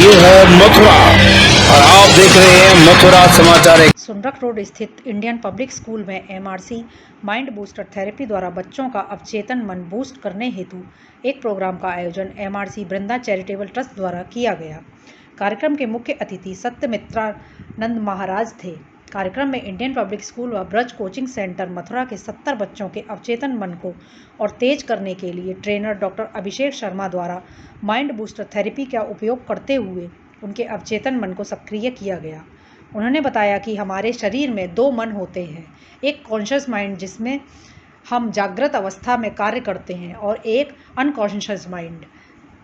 ये है मथुरा और आप देख रहे हैं मथुरा समाचार। सुंदरक रोड स्थित इंडियन पब्लिक स्कूल में एमआरसी माइंड बूस्टर थेरेपी द्वारा बच्चों का अवचेतन मन बूस्ट करने हेतु एक प्रोग्राम का आयोजन एमआरसी वृंदा चैरिटेबल ट्रस्ट द्वारा किया गया। कार्यक्रम के मुख्य अतिथि सत्यमित्रानंद महाराज थे। कार्यक्रम में इंडियन पब्लिक स्कूल व ब्रज कोचिंग सेंटर मथुरा के 70 बच्चों के अवचेतन मन को और तेज करने के लिए ट्रेनर डॉक्टर अभिषेक शर्मा द्वारा माइंड बूस्टर थेरेपी का उपयोग करते हुए उनके अवचेतन मन को सक्रिय किया गया। उन्होंने बताया कि हमारे शरीर में 2 मन होते हैं, एक कॉन्शियस माइंड जिसमें हम जागृत अवस्था में कार्य करते हैं और एक अनकॉन्शियस माइंड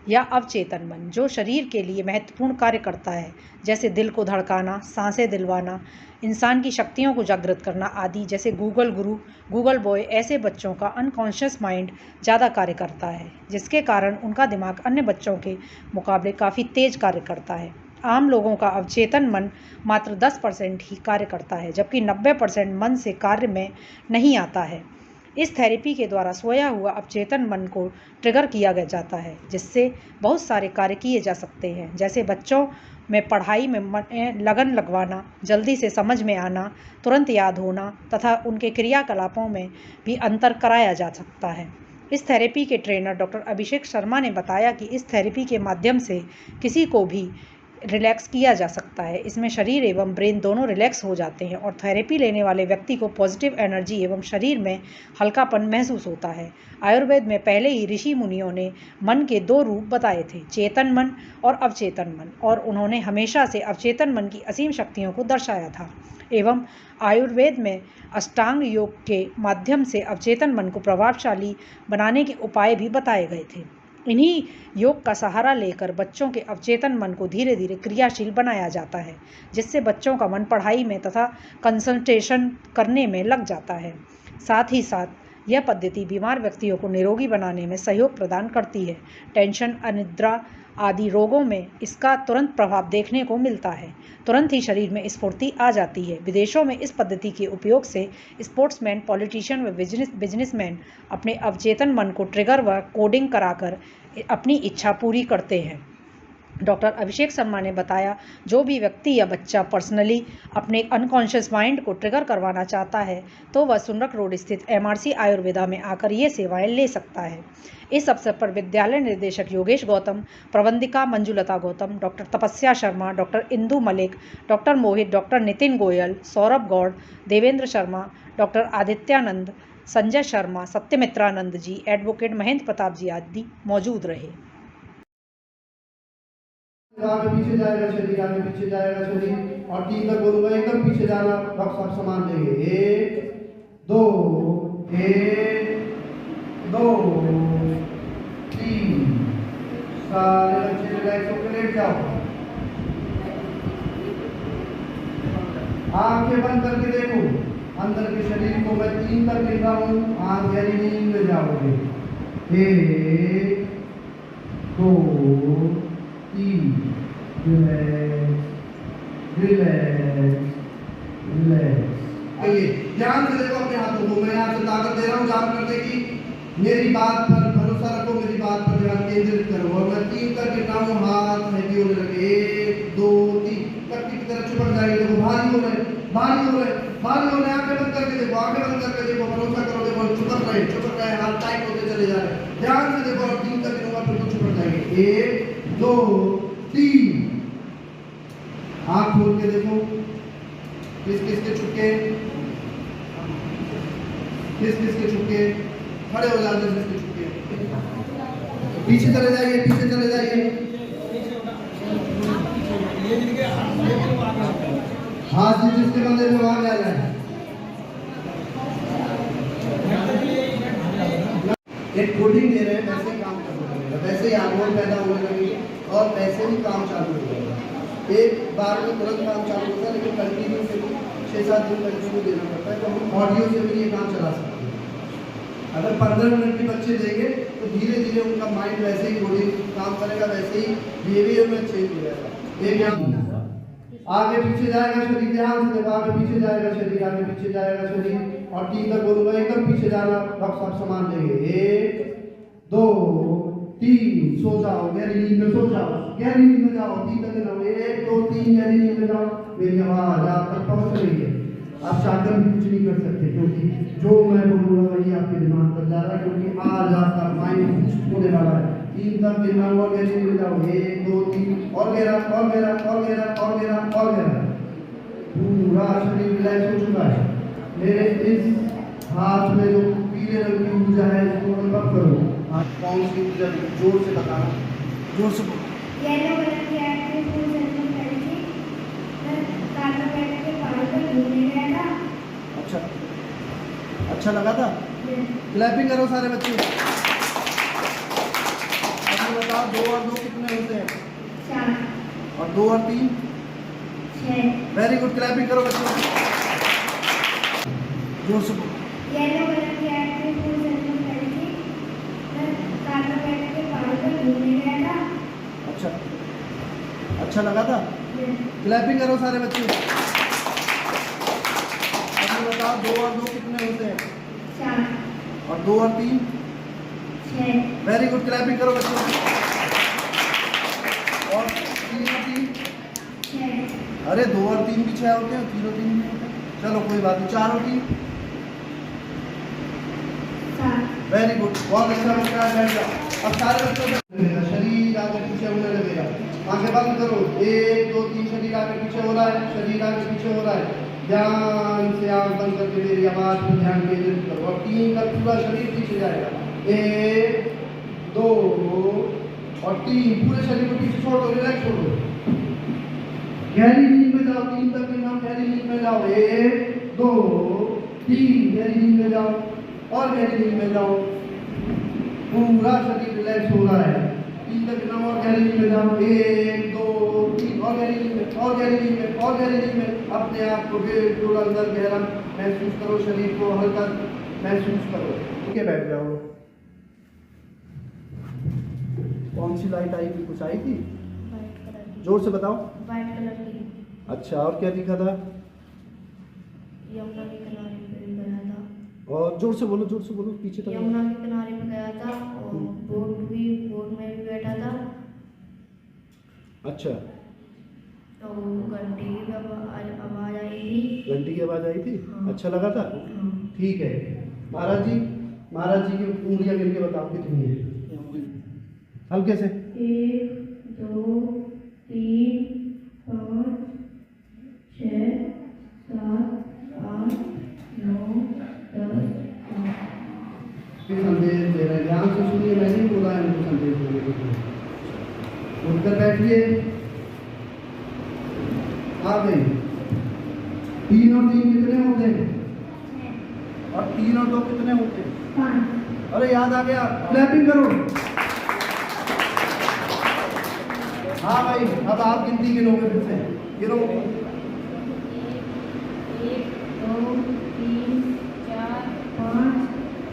या अवचेतन मन जो शरीर के लिए महत्वपूर्ण कार्य करता है, जैसे दिल को धड़काना, सांसें दिलवाना, इंसान की शक्तियों को जागृत करना आदि। जैसे गूगल गुरु, गूगल बॉय, ऐसे बच्चों का अनकॉन्शियस माइंड ज़्यादा कार्य करता है, जिसके कारण उनका दिमाग अन्य बच्चों के मुकाबले काफ़ी तेज कार्य करता है। आम लोगों का अवचेतन मन मात्र 10% ही कार्य करता है, जबकि 90% मन से कार्य में नहीं आता है। इस थेरेपी के द्वारा सोया हुआ अवचेतन मन को ट्रिगर किया जाता है, जिससे बहुत सारे कार्य किए जा सकते हैं, जैसे बच्चों में पढ़ाई में लगन लगवाना, जल्दी से समझ में आना, तुरंत याद होना तथा उनके क्रियाकलापों में भी अंतर कराया जा सकता है। इस थेरेपी के ट्रेनर डॉक्टर अभिषेक शर्मा ने बताया कि इस थेरेपी के माध्यम से किसी को भी रिलैक्स किया जा सकता है। इसमें शरीर एवं ब्रेन दोनों रिलैक्स हो जाते हैं और थेरेपी लेने वाले व्यक्ति को पॉजिटिव एनर्जी एवं शरीर में हल्कापन महसूस होता है। आयुर्वेद में पहले ही ऋषि मुनियों ने मन के 2 रूप बताए थे, चेतन मन और अवचेतन मन, और उन्होंने हमेशा से अवचेतन मन की असीम शक्तियों को दर्शाया था। एवं आयुर्वेद में अष्टांग योग के माध्यम से अवचेतन मन को प्रभावशाली बनाने के उपाय भी बताए गए थे। इन्हीं योग का सहारा लेकर बच्चों के अवचेतन मन को धीरे धीरे क्रियाशील बनाया जाता है, जिससे बच्चों का मन पढ़ाई में तथा कंसंट्रेशन करने में लग जाता है। साथ ही साथ यह पद्धति बीमार व्यक्तियों को निरोगी बनाने में सहयोग प्रदान करती है। टेंशन, अनिद्रा आदि रोगों में इसका तुरंत प्रभाव देखने को मिलता है। तुरंत ही शरीर में स्फूर्ति आ जाती है। विदेशों में इस पद्धति के उपयोग से स्पोर्ट्समैन, पॉलिटिशियन व बिजनेसमैन अपने अवचेतन मन को ट्रिगर व कोडिंग कराकर अपनी इच्छा पूरी करते हैं। डॉक्टर अभिषेक शर्मा ने बताया, जो भी व्यक्ति या बच्चा पर्सनली अपने अनकॉन्शियस माइंड को ट्रिगर करवाना चाहता है तो वह सुंदरक रोड स्थित एमआरसी आयुर्वेदा में आकर ये सेवाएं ले सकता है। इस अवसर पर विद्यालय निदेशक योगेश गौतम, प्रबंधिका मंजुलता गौतम, डॉक्टर तपस्या शर्मा, डॉक्टर इंदु मलिक, डॉक्टर मोहित, डॉक्टर नितिन गोयल, सौरभ गौड़, देवेंद्र शर्मा, डॉक्टर आदित्यानंद, संजय शर्मा, सत्यमित्रानंद जी, एडवोकेट महेंद्र प्रताप जी आदि मौजूद रहे। आगे पीछे जाएगा शरीर, आगे पीछे जाएगा शरीर, और 3 तक बोलूंगा, एकदम पीछे जाना। डॉक्टर साहब सामान देंगे, 1 2 1 2 3। सारे बच्चे रिलैक्स होकर लेट जाओ, आंखें बंद करके देखो अंदर के शरीर को। मैं 3 तक गिन रहा हूँ, आंख गहरी नींद में जाओगे। 1 2 3। Relax relax relax. ध्यान से देखो अपने हाथों को। मैं यहाँ से ताकत दे रहा हूँ जान करने की। मेरी बात पर भरोसा रखो, मेरी बात पर ध्यान केंद्रित करो। और मैं 3 तक गिनता हूँ, हाथ हैवी होने लगे। 1 2 3। कट्टी की तरफ चिपक जाएंगे। देखो भारी हो रहे, भारी हो रहे, भारी हो रहे। आंखें बंद करके देखो, आंखें बंद करके देखो, भरोसा करो। देखो चिपक रहे, हाथ टाइट होते चले जा रहे। ध्यान से देखो, और 3 तक गिनूंगा फिर तो चिपक जाएंगे। 1 2 3। आंख खोल के देखो, किस किस के छुटके, किस किस के छुटके, खड़े हो जाते हैं किस के छुटके। पीछे चले जाइए, पीछे चले जाइए। हाथ से जिसके बंदे में वहां जा रहा है। एक कोडिंग दे रहे हैं, वैसे ही काम करना पड़ेगा, वैसे ही हार्मोन पैदा होने लगेंगे और वैसे ही काम चालू हो जाएगा। एक बार में तुरंत काम चालू होता है, लेकिन कंटिन्यू से 6-7 दिन कंटिन्यू देना पड़ता है। तो हम ऑडियो से भी ये काम चला सकते हैं। अगर 15 मिनट भी बच्चे देंगे तो धीरे धीरे उनका माइंड वैसे ही कोडिंग काम करेगा, वैसे ही बिहेवियर में चेंज हो जाएगा। एक यहाँ आगे पीछे जाएगा शरीर, ध्यान से देखो, आगे पीछे जाएगा शरीर, आगे पीछे जाएगा शरीर, और 3 तक बोलूंगा, एकदम पीछे जाना। डॉक्टर साहब सामान देंगे, 1 2 3 सो जाओ, गहरी नींद में सो जाओ, गहरी नींद में जाओ, 3 तक गिनाओ, 1 2 3 गहरी नींद में जाओ। मेरी आवाज आप तक पहुंच रही है, आप चाहकर भी कुछ नहीं कर सकते, क्योंकि जो मैं बोलूँगा वही आपके दिमाग पर जा रहा है, क्योंकि आज आपका माइंड बूस्ट होने वाला है। 3 तक गिनाओ और गहरी नींद में जाओ, 1 2 3 और गहरा और गहरा और गहरा और गहरा और गहरा। पूरा शरीर रिलैक्स हो चुका है। मेरे इस हाथ में जो पीले रंग की ऊर्जा है इसको अनुभव करो। आप कौन सी ऊर्जा, जोर से बताना, जोर से बोलो। येलो कलर की ऐड के फूल सर्कल करी थी, मैं कार में बैठ के पहाड़ पर घूमने गया था। अच्छा, अच्छा लगा था? क्लैपिंग करो सारे बच्चे। अब बताओ 2 और 2 कितने होते हैं? 4 और 2 और 3? 6। वेरी गुड, क्लैपिंग करो बच्चों। जोर से बोलो। येलो कलर की ऐड के फूल सर्कल करी थी, मैं कार में बैठ के पहाड़ पर घूमने गया था। अच्छा, अच्छा लगा था? क्लैपिंग करो सारे बच्चे। अब बताओ 2 और 2 कितने होते हैं? 4 और 2 और 3? 6। वेरी गुड, क्लैपिंग करो बच्चों। और 3 और 3? 6। अरे 2 और 3 भी 6 होते हैं, 3 और 3 भी होते हैं। चलो कोई बात नहीं। 4 और 3? 7। वेरी गुड, बहुत अच्छा बच्चा है, बैठ जाओ। अब सारे बच्चों का शरीर आगे पीछे होने लगेगा। आंखें बंद करो, 1 2 3, शरीर आगे पीछे हो रहा है, शरीर आगे पीछे हो रहा है। ध्यान से आंख बंद करके मेरी आवाज पर ध्यान केंद्रित करो और 3 तक पूरा शरीर पीछे जाएगा। 1 2 और 3, पूरे शरीर को पीछे छोड़ दो, रिलैक्स छोड़ दो। गहरी नींद में जाओ, 3 तक गिनना, गहरी नींद में जाओ, 1 2 3, गहरी नींद में जाओ और गहरी नींद में जाओ। पूरा शरीर रिलैक्स हो रहा है। 3 तक गिनना और गहरी नींद में जाओ, 1 2 3 और गहरी नींद में और गहरी नींद में और गहरी नींद में। अपने आप को बिल्कुल अंदर गहरा महसूस करो, शरीर को हल्का महसूस करो। ठीक है, बैठ जाओ। कौन सी लाइट आई थी? कुछ आई थी? वाइट कलर की। जोर से बताओ। वाइट कलर की। अच्छा, और क्या दिखा था? यमुना के किनारे पे गया था। और जोर से बोलो, जोर से बोलो, पीछे तक। यमुना के किनारे पे गया था और बोट में भी बैठा था। अच्छा, तो घंटी की आवाज आई थी। घंटी की आवाज आई थी? हाँ। अच्छा लगा था? हाँ। ठीक है। महाराज जी, महाराज जी की उंगलियां गिन के बताओ कितनी है, हल्के से। 1 2 3 5 6 7 8 9 10 फिर संदेश दे रहे हैं, ध्यान से सुनिए, मैंने ही बोला है उनको संदेश देने के लिए। उठकर बैठिए। आ गई। 3 और 3 कितने होते हैं? और 3 और 2 कितने होते हैं? 5। अरे याद आ गया, क्लैपिंग करो। हाँ भाई, अब आप गिनती गिनोगे, फिर से गिनो। 1 2 3 4 5।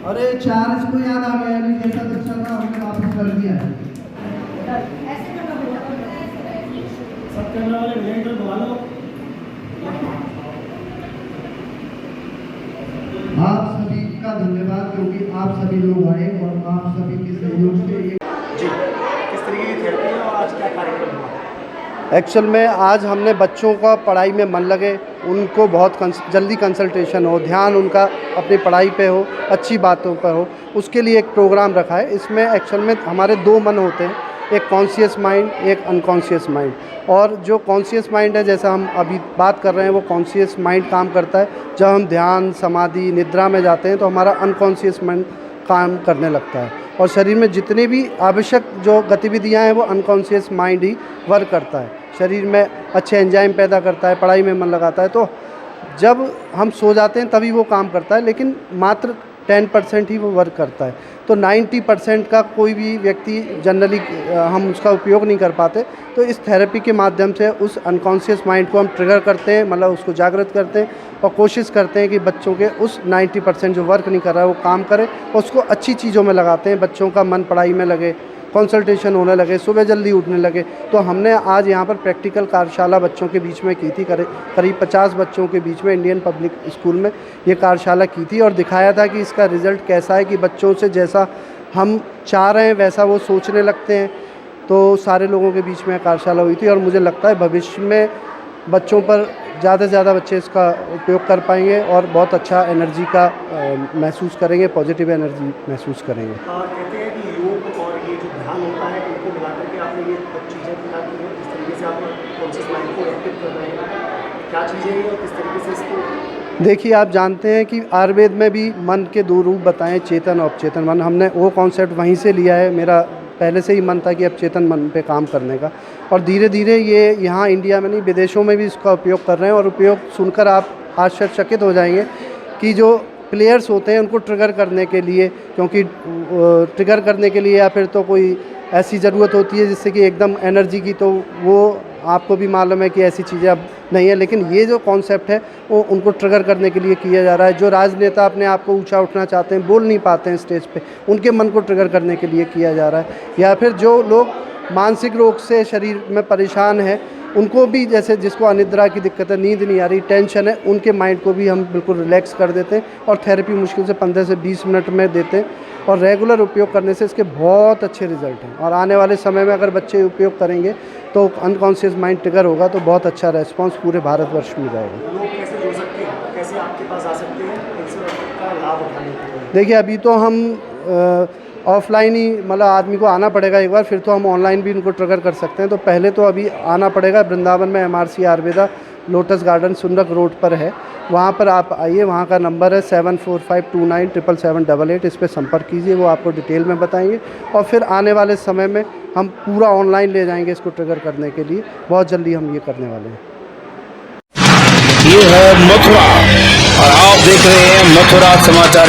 अरे 4 इसको याद आ गया, यानी जैसा अच्छा था हमने वापस कर दिया है। ऐसे करना पड़ेगा। सब कैमरा वाले ब्लेंडर दबा लो। आप सभी का धन्यवाद, क्योंकि आप सभी लोग आए और आप सभी के सहयोग से ये जी, किस तरीके की थेरेपी है और आज क्या कार्यक्रम हुआ? एक्चुअल में आज हमने बच्चों का पढ़ाई में मन लगे, उनको बहुत जल्दी कंसल्टेशन हो, ध्यान उनका अपनी पढ़ाई पे हो, अच्छी बातों पर हो, उसके लिए एक प्रोग्राम रखा है। इसमें एक्चुअल में हमारे 2 मन होते हैं, एक कॉन्शियस माइंड, एक अनकॉन्शियस माइंड। और जो कॉन्शियस माइंड है, जैसा हम अभी बात कर रहे हैं, वो कॉन्शियस माइंड काम करता है जब हम ध्यान, समाधि, निद्रा में जाते हैं, तो हमारा अनकॉन्शियस माइंड काम करने लगता है और शरीर में जितनी भी आवश्यक जो गतिविधियां हैं वो अनकॉन्शियस माइंड ही वर्क करता है। शरीर में अच्छे एंजाइम पैदा करता है, पढ़ाई में मन लगाता है। तो जब हम सो जाते हैं तभी वो काम करता है, लेकिन मात्र 10% ही वो वर्क करता है। तो 90% का कोई भी व्यक्ति जनरली हम उसका उपयोग नहीं कर पाते। तो इस थेरेपी के माध्यम से उस अनकॉन्शियस माइंड को हम ट्रिगर करते हैं, मतलब उसको जागृत करते हैं और कोशिश करते हैं कि बच्चों के उस 90% जो वर्क नहीं कर रहा है वो काम करे और उसको अच्छी चीज़ों में लगाते हैं। बच्चों का मन पढ़ाई में लगे, कंसल्टेशन होने लगे, सुबह जल्दी उठने लगे। तो हमने आज यहाँ पर प्रैक्टिकल कार्यशाला बच्चों के बीच में की थी, करीब 50 बच्चों के बीच में इंडियन पब्लिक स्कूल में ये कार्यशाला की थी और दिखाया था कि इसका रिज़ल्ट कैसा है, कि बच्चों से जैसा हम चाह रहे हैं वैसा वो सोचने लगते हैं। तो सारे लोगों के बीच में कार्यशाला हुई थी और मुझे लगता है भविष्य में बच्चों पर ज़्यादा से ज़्यादा बच्चे इसका उपयोग कर पाएंगे और बहुत अच्छा एनर्जी का महसूस करेंगे, पॉजिटिव एनर्जी महसूस करेंगे। कहते हैं कि योग और ये जो ध्यान होता है इनको मिला करके आपने ये चीज़ें दिखाती हैं, किस तरीके से आप कॉन्शियस माइंड को एक्टिव कर रहे हैं, क्या चीज़ें हैं और किस तरीके से इसको। देखिए, आप जानते हैं कि आयुर्वेद में भी मन के दो रूप बताएं, चेतन और अवचेतन मन। हमने वो कॉन्सेप्ट वहीं से लिया है। मेरा पहले से ही मन था कि अब चेतन मन पे काम करने का, और धीरे धीरे ये यहाँ इंडिया में नहीं विदेशों में भी इसका उपयोग कर रहे हैं। और उपयोग सुनकर आप आश्चर्यचकित हो जाएंगे कि जो प्लेयर्स होते हैं उनको ट्रिगर करने के लिए, क्योंकि ट्रिगर करने के लिए या फिर तो कोई ऐसी ज़रूरत होती है जिससे कि एकदम एनर्जी की, तो वो आपको भी मालूम है कि ऐसी चीज़ें अब नहीं है। लेकिन ये जो कॉन्सेप्ट है वो उनको ट्रिगर करने के लिए किया जा रहा है। जो राजनेता अपने आप को ऊंचा उठना चाहते हैं, बोल नहीं पाते हैं स्टेज पे, उनके मन को ट्रिगर करने के लिए किया जा रहा है। या फिर जो लोग मानसिक रोग से शरीर में परेशान हैं, उनको भी, जैसे जिसको अनिद्रा की दिक्कत है, नींद नहीं आ रही, टेंशन है, उनके माइंड को भी हम बिल्कुल रिलैक्स कर देते हैं और थेरेपी मुश्किल से 15 से 20 मिनट में देते हैं। और रेगुलर उपयोग करने से इसके बहुत अच्छे रिजल्ट हैं। और आने वाले समय में अगर बच्चे उपयोग करेंगे तो अनकॉन्शियस माइंड ट्रिगर होगा, तो बहुत अच्छा रेस्पॉन्स पूरे भारतवर्ष में जाएगा। लोग कैसे जुड़ सकते हैं, कैसे आपके पास आ सकते हैं इसका लाभ उठाने के लिए? देखिए, अभी तो हम ऑफलाइन ही, मतलब आदमी को आना पड़ेगा एक बार, फिर तो हम ऑनलाइन भी इनको ट्रिगर कर सकते हैं। तो पहले तो अभी आना पड़ेगा। वृंदावन में MRC आयुर्वेदा लोटस गार्डन सुंदर रोड पर है, वहाँ पर आप आइए। वहाँ का नंबर है 7452977788। इस पर संपर्क कीजिए, वो आपको डिटेल में बताएंगे। और फिर आने वाले समय में हम पूरा ऑनलाइन ले जाएंगे इसको ट्रिगर करने के लिए। बहुत जल्दी हम ये करने वाले हैं। ये है मथुरा और आप देख रहे हैं मथुरा समाचार।